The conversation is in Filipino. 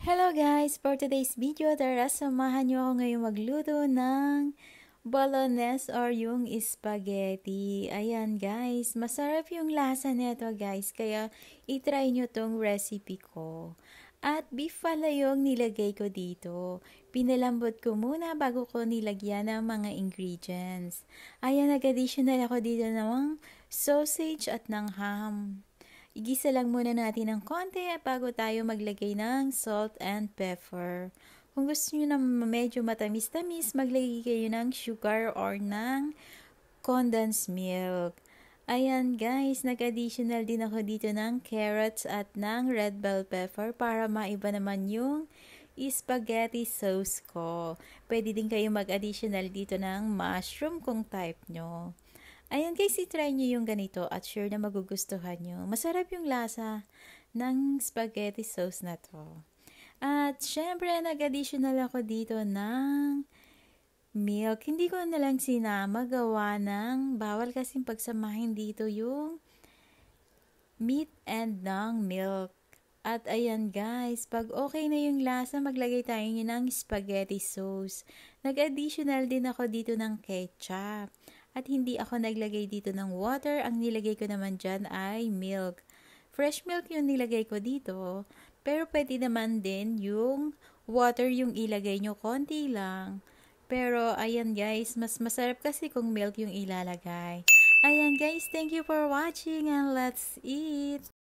Hello guys! For today's video, tara samahan nyo ako ngayong magluto ng bolognese or yung spaghetti. Ayan guys, masarap yung lasa nito guys, kaya itry nyo tong recipe ko. At beef pala yung nilagay ko dito. Pinalambot ko muna bago ko nilagyan ng mga ingredients. Ayan, nag-additional ako dito ng sausage at ng ham. Igisa lang muna natin ng konti bago tayo maglagay ng salt and pepper. Kung gusto nyo na medyo matamis-tamis, maglagay kayo ng sugar or ng condensed milk. Ayan guys, nag-additional din ako dito ng carrots at ng red bell pepper para maiba naman yung spaghetti sauce ko. Pwede din kayo mag-additional dito ng mushroom kung type nyo. Ayan guys, i-try nyo yung ganito at sure na magugustuhan nyo. Masarap yung lasa ng spaghetti sauce na to. At syempre, nag-additional ako dito ng milk. Hindi ko na lang sinama gawa ng bawal kasing pagsamahin dito yung meat and ng milk. At ayan guys, pag okay na yung lasa, maglagay tayo ng spaghetti sauce. Nag-additional din ako dito ng ketchup. At hindi ako naglagay dito ng water. Ang nilagay ko naman dyan ay milk. Fresh milk yung nilagay ko dito. Pero pwede naman din yung water yung ilagay nyo. Konti lang. Pero ayan guys, mas masarap kasi kung milk yung ilalagay. Ayan guys, thank you for watching and let's eat!